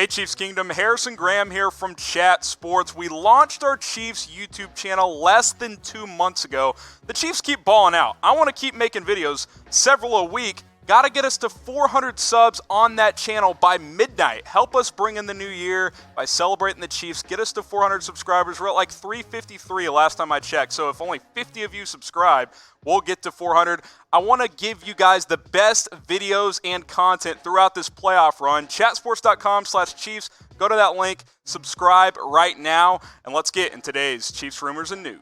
Hey Chiefs Kingdom, Harrison Graham here from Chat Sports. We launched our Chiefs YouTube channel less than 2 months ago. The Chiefs keep balling out. I want to keep making videos, several a week. Got to get us to 400 subs on that channel by midnight. Help us bring in the new year by celebrating the Chiefs. Get us to 400 subscribers. We're at like 353 last time I checked. So if only 50 of you subscribe, we'll get to 400. I want to give you guys the best videos and content throughout this playoff run. Chatsports.com/Chiefs. Go to that link, subscribe right now, and let's get in today's Chiefs rumors and news.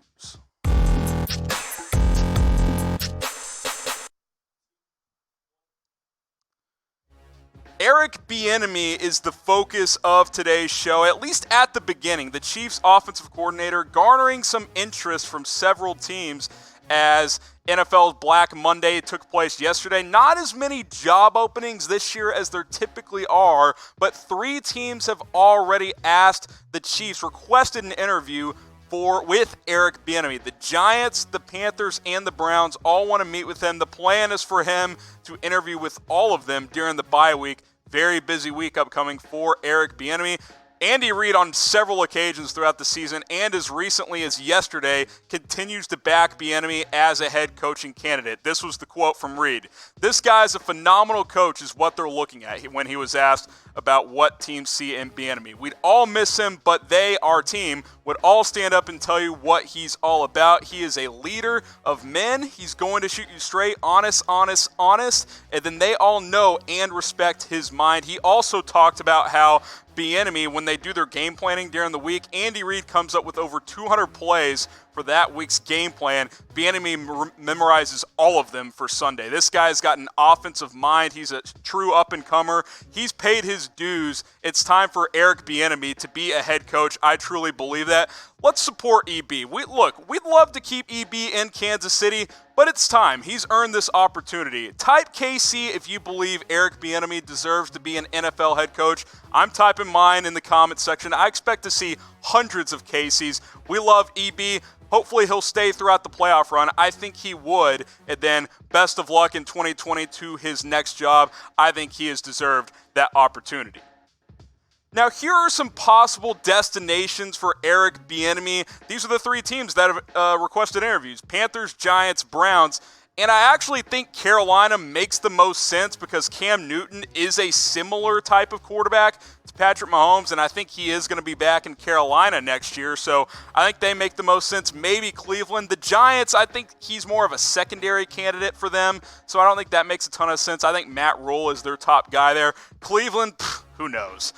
Eric Bieniemy is the focus of today's show, at least at the beginning. The Chiefs offensive coordinator garnering some interest from several teams as NFL's Black Monday took place yesterday. Not as many job openings this year as there typically are, but 3 teams have already asked the Chiefs, requested an interview with Eric Bieniemy. The Giants, the Panthers, and the Browns all want to meet with him. The plan is for him to interview with all of them during the bye week. Very busy week upcoming for Eric Bieniemy. Andy Reid on several occasions throughout the season and as recently as yesterday continues to back Bieniemy as a head coaching candidate. This was the quote from Reid. "This guy's a phenomenal coach," is what they're looking at when he was asked about what teams see in Bieniemy. "We'd all miss him, but they, our team, would all stand up and tell you what he's all about. He is a leader of men. He's going to shoot you straight, honest, and then they all know and respect his mind." He also talked about how Bieniemy, when they do their game planning during the week, Andy Reid comes up with over 200 plays for that week's game plan. Bieniemy memorizes all of them for Sunday. This guy's got an offensive mind. He's a true up-and-comer. He's paid his dues. It's time for Eric Bieniemy to be a head coach. I truly believe that. Let's support EB. We'd love to keep EB in Kansas City, but it's time. He's earned this opportunity. Type KC if you believe Eric Bieniemy deserves to be an NFL head coach. I'm typing mine in the comments section. I expect to see hundreds of KCs. We love EB. Hopefully he'll stay throughout the playoff run. I think he would. And then best of luck in 2020 to his next job. I think he has deserved that opportunity. Now, here are some possible destinations for Eric Bieniemy. These are the 3 teams that have requested interviews: Panthers, Giants, Browns. And I actually think Carolina makes the most sense because Cam Newton is a similar type of quarterback to Patrick Mahomes, and I think he is going to be back in Carolina next year. So I think they make the most sense. Maybe Cleveland. The Giants, I think he's more of a secondary candidate for them, so I don't think that makes a ton of sense. I think Matt Rule is their top guy there. Cleveland, who knows?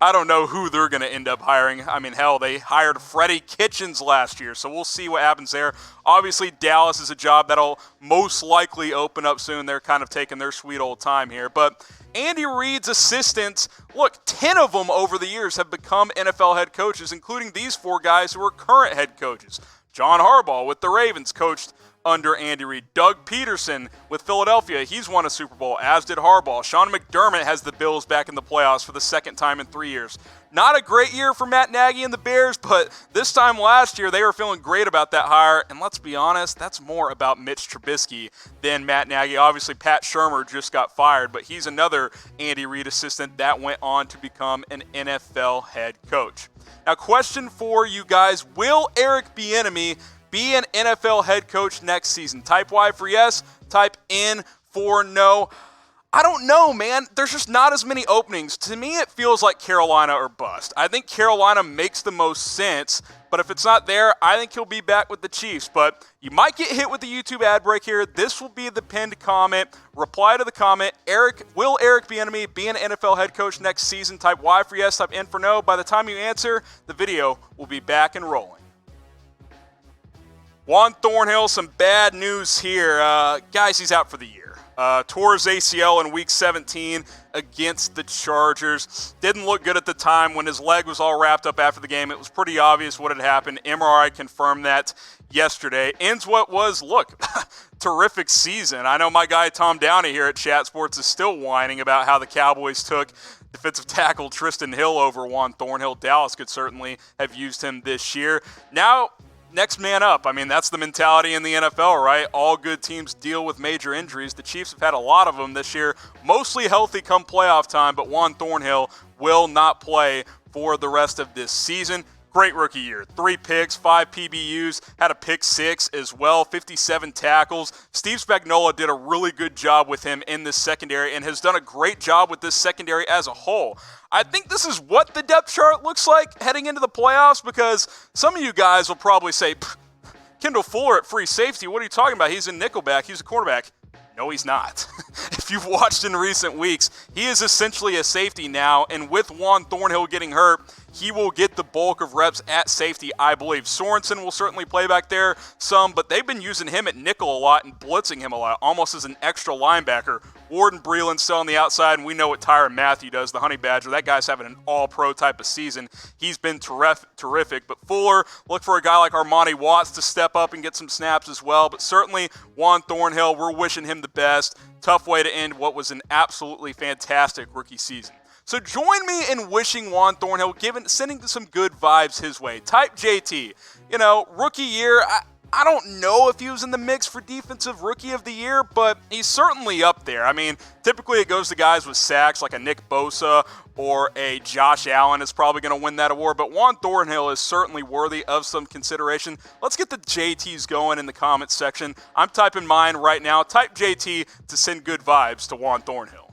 I don't know who they're going to end up hiring. I mean, hell, they hired Freddie Kitchens last year, so we'll see what happens there. Obviously, Dallas is a job that'll most likely open up soon. They're kind of taking their sweet old time here. But Andy Reid's assistants, look, 10 of them over the years have become NFL head coaches, including these 4 guys who are current head coaches. John Harbaugh with the Ravens coached under Andy Reid. Doug Peterson with Philadelphia, he's won a Super Bowl, as did Harbaugh. Sean McDermott has the Bills back in the playoffs for the 2nd time in 3 years. Not a great year for Matt Nagy and the Bears, but this time last year they were feeling great about that hire, and let's be honest, that's more about Mitch Trubisky than Matt Nagy. Obviously, Pat Shurmur just got fired, but he's another Andy Reid assistant that went on to become an NFL head coach. Now, question for you guys, will Eric Bieniemy be an NFL head coach next season? Type Y for yes, type N for no. I don't know, man. There's just not as many openings. To me, it feels like Carolina or bust. I think Carolina makes the most sense, but if it's not there, I think he'll be back with the Chiefs. But you might get hit with the YouTube ad break here. This will be the pinned comment. Reply to the comment. Will Eric Bieniemy be an NFL head coach next season? Type Y for yes, type N for no. By the time you answer, the video will be back and rolling. Juan Thornhill, some bad news here. Guys, he's out for the year. Tore his ACL in Week 17 against the Chargers. Didn't look good at the time when his leg was all wrapped up after the game. It was pretty obvious what had happened. MRI confirmed that yesterday. Ends what was, look, terrific season. I know my guy Tom Downey here at Chat Sports is still whining about how the Cowboys took defensive tackle Tristan Hill over Juan Thornhill. Dallas could certainly have used him this year. Now, next man up. I mean, that's the mentality in the NFL, right? All good teams deal with major injuries. The Chiefs have had a lot of them this year, mostly healthy come playoff time, but Juan Thornhill will not play for the rest of this season. Great rookie year. 3 picks, 5 PBUs, had a pick 6 as well, 57 tackles. Steve Spagnuolo did a really good job with him in this secondary and has done a great job with this secondary as a whole. I think this is what the depth chart looks like heading into the playoffs, because some of you guys will probably say, Kendall Fuller at free safety, what are you talking about? He's a nickelback, he's a cornerback. No, he's not. If you've watched in recent weeks, he is essentially a safety now, and with Juan Thornhill getting hurt, he will get the bulk of reps at safety, I believe. Sorensen will certainly play back there some, but they've been using him at nickel a lot and blitzing him a lot, almost as an extra linebacker. Warden Breeland's still on the outside, and we know what Tyrann Mathieu does, the Honey Badger. That guy's having an all-pro type of season. He's been terrific. But Fuller, look for a guy like Armani Watts to step up and get some snaps as well. But certainly Juan Thornhill, we're wishing him the best. Tough way to end what was an absolutely fantastic rookie season. So join me in wishing Juan Thornhill, sending some good vibes his way. Type JT. Rookie year, I don't know if he was in the mix for Defensive Rookie of the Year, but he's certainly up there. I mean, typically it goes to guys with sacks like a Nick Bosa or a Josh Allen is probably going to win that award, but Juan Thornhill is certainly worthy of some consideration. Let's get the JTs going in the comments section. I'm typing mine right now. Type JT to send good vibes to Juan Thornhill.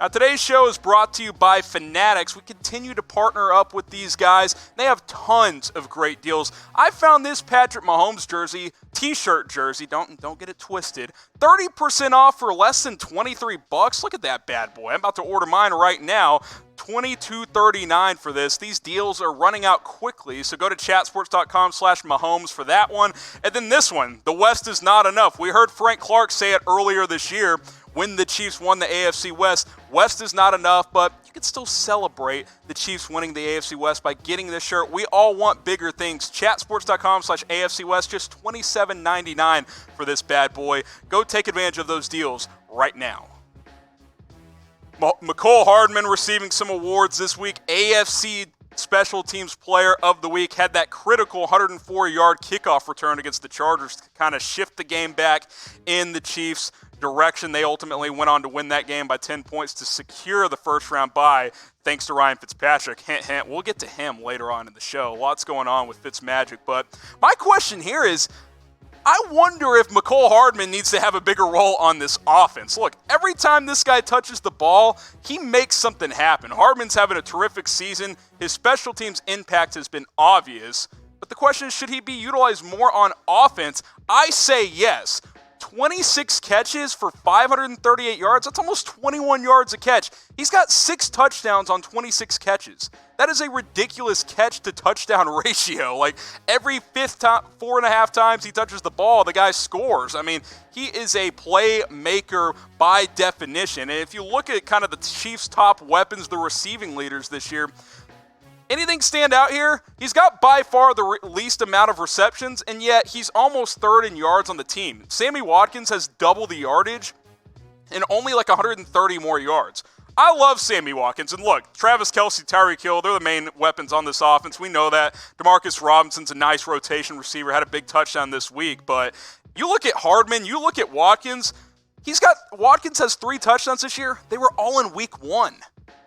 Now, today's show is brought to you by Fanatics. We continue to partner up with these guys. They have tons of great deals. I found this Patrick Mahomes jersey, t-shirt jersey, don't get it twisted, 30% off for less than $23. Look at that bad boy. I'm about to order mine right now. $22.39 for this. These deals are running out quickly, so go to chatsports.com/Mahomes for that one. And then this one, the West is not enough. We heard Frank Clark say it earlier this year when the Chiefs won the AFC West. West is not enough, but you can still celebrate the Chiefs winning the AFC West by getting this shirt. We all want bigger things. Chatsports.com/AFC West, just $27.99 for this bad boy. Go take advantage of those deals right now. Mecole Hardman receiving some awards this week. AFC Special Teams Player of the Week, had that critical 104-yard kickoff return against the Chargers to kind of shift the game back in the Chiefs' direction. They ultimately went on to win that game by 10 points to secure the first-round bye, thanks to Ryan Fitzpatrick. Hint, hint. We'll get to him later on in the show. Lots going on with Fitzmagic, but my question here is, I wonder if Mecole Hardman needs to have a bigger role on this offense. Look, every time this guy touches the ball, he makes something happen. Hardman's having a terrific season. His special teams impact has been obvious. But the question is, should he be utilized more on offense? I say yes. 26 catches for 538 yards. That's almost 21 yards a catch. He's got 6 touchdowns on 26 catches. That is a ridiculous catch-to-touchdown ratio. Like, every 4.5 times he touches the ball, the guy scores. I mean, he is a playmaker by definition. And if you look at kind of the Chiefs' top weapons, the receiving leaders this year, anything stand out here? He's got by far the least amount of receptions, and yet he's almost third in yards on the team. Sammy Watkins has double the yardage and only like 130 more yards. I love Sammy Watkins. And look, Travis Kelce, Tyreek Hill, they're the main weapons on this offense. We know that. Demarcus Robinson's a nice rotation receiver, had a big touchdown this week. But you look at Hardman, you look at Watkins. Watkins has 3 touchdowns this year. They were all in week 1.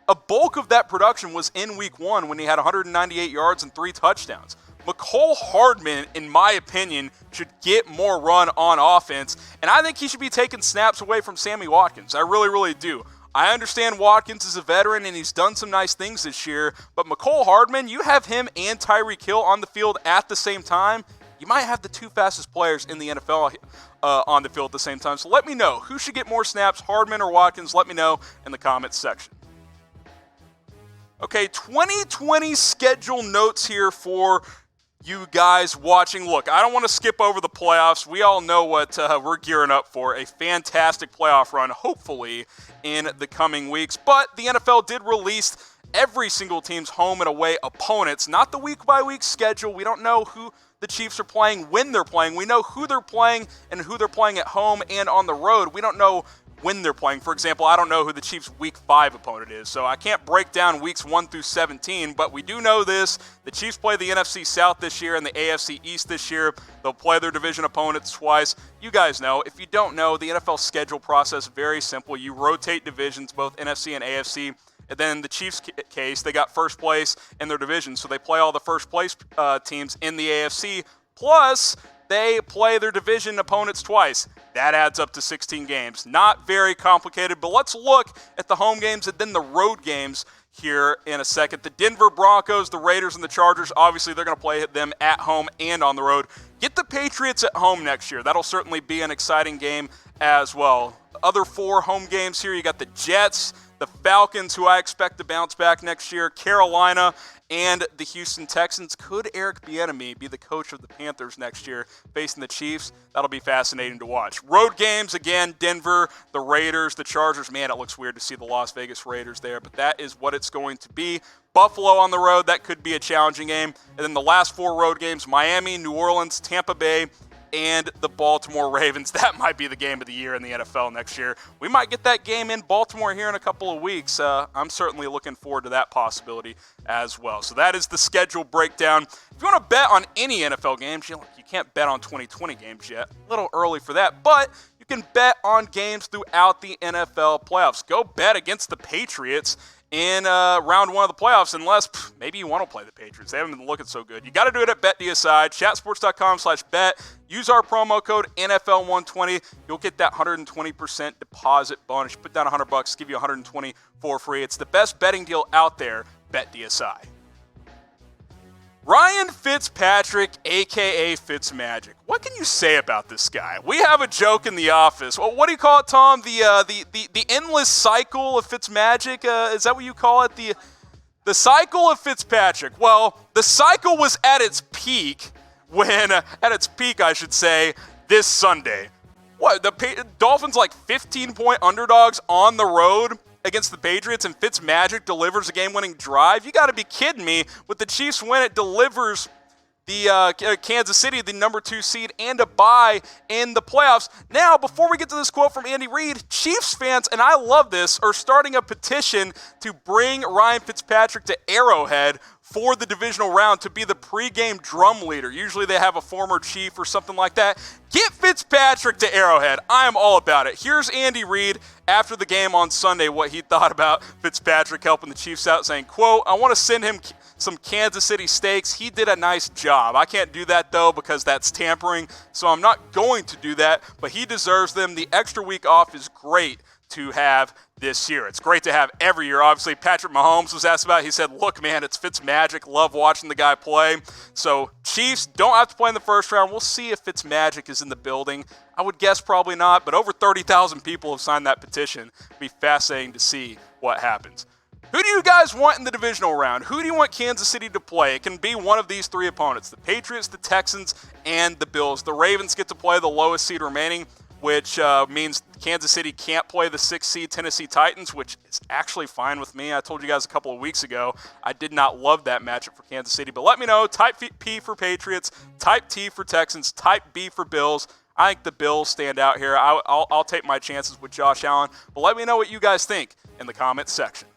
A bulk of that production was in week 1 when he had 198 yards and 3 touchdowns. Mecole Hardman, in my opinion, should get more run on offense, and I think he should be taking snaps away from Sammy Watkins. I really, really do. I understand Watkins is a veteran and he's done some nice things this year, but Mecole Hardman, you have him and Tyreek Hill on the field at the same time, you might have the 2 fastest players in the NFL on the field at the same time. So let me know, who should get more snaps, Hardman or Watkins? Let me know in the comments section. Okay, 2020 schedule notes here for you guys watching. Look, I don't want to skip over the playoffs. We all know what we're gearing up for, a fantastic playoff run, hopefully, in the coming weeks. But the NFL did release every single team's home and away opponents, not the week-by-week schedule. We don't know who the Chiefs are playing, when they're playing. We know who they're playing and who they're playing at home and on the road. We don't know when they're playing. For example, I don't know who the Chiefs' Week 5 opponent is, so I can't break down weeks 1 through 17, but we do know this. The Chiefs play the NFC South this year and the AFC East this year. They'll play their division opponents twice. You guys know. If you don't know, the NFL schedule process is very simple. You rotate divisions, both NFC and AFC, And then in the Chiefs' case, they got first place in their division, so they play all the first place teams in the AFC, plus they play their division opponents twice. That adds up to 16 games. Not very complicated, but let's look at the home games and then the road games here in a second. The Denver Broncos, the Raiders, and the Chargers, obviously they're going to play them at home and on the road. Get the Patriots at home next year. That'll certainly be an exciting game as well. Other 4 home games here, you got the Jets, the Falcons, who I expect to bounce back next year, Carolina, and the Houston Texans. Could Eric Bieniemy be the coach of the Panthers next year facing the Chiefs? That'll be fascinating to watch. Road games, again, Denver, the Raiders, the Chargers. Man, it looks weird to see the Las Vegas Raiders there, but that is what it's going to be. Buffalo on the road, that could be a challenging game. And then the last 4 road games, Miami, New Orleans, Tampa Bay, and the Baltimore Ravens. That might be the game of the year in the NFL next year. We might get that game in Baltimore here in a couple of weeks. I'm certainly looking forward to that possibility as well. So that is the schedule breakdown. If you want to bet on any NFL games, you can't bet on 2020 games yet. A little early for that, but you can bet on games throughout the NFL playoffs. Go bet against the Patriots in round 1 of the playoffs, unless maybe you want to play the Patriots. They haven't been looking so good. You got to do it at BetDSI, chatsports.com/bet. Use our promo code NFL120. You'll get that 120% deposit bonus. You put down $100, give you $120 for free. It's the best betting deal out there, BetDSI. Ryan Fitzpatrick, a.k.a. Fitzmagic. What can you say about this guy? We have a joke in the office. Well, what do you call it, Tom? The endless cycle of Fitzmagic? Is that what you call it? The cycle of Fitzpatrick. Well, the cycle was at its peak I should say, this Sunday. What, the Dolphins like 15-point underdogs on the road against the Patriots, and Fitzmagic delivers a game-winning drive? You got to be kidding me. With the Chiefs win, it delivers the Kansas City, the number 2 seed, and a bye in the playoffs. Now, before we get to this quote from Andy Reid, Chiefs fans, and I love this, are starting a petition to bring Ryan Fitzpatrick to Arrowhead for the divisional round to be the pregame drum leader. Usually they have a former Chief or something like that. Get Fitzpatrick to Arrowhead. I am all about it. Here's Andy Reid after the game on Sunday, what he thought about Fitzpatrick helping the Chiefs out, saying, quote, "I want to send him some Kansas City steaks. He did a nice job. I can't do that, though, because that's tampering, so I'm not going to do that, but he deserves them. The extra week off is great to have this year. It's great to have every year." Obviously, Patrick Mahomes was asked about it. He said, look, man, it's Fitzmagic. Love watching the guy play. So Chiefs don't have to play in the first round. We'll see if Fitzmagic is in the building. I would guess probably not, but over 30,000 people have signed that petition. It'll be fascinating to see what happens. Who do you guys want in the divisional round? Who do you want Kansas City to play? It can be one of these 3 opponents, the Patriots, the Texans, and the Bills. The Ravens get to play the lowest seed remaining, which means Kansas City can't play the 6th seed Tennessee Titans, which is actually fine with me. I told you guys a couple of weeks ago I did not love that matchup for Kansas City. But let me know, type P for Patriots, type T for Texans, type B for Bills. I think the Bills stand out here. I'll take my chances with Josh Allen. But let me know what you guys think in the comments section.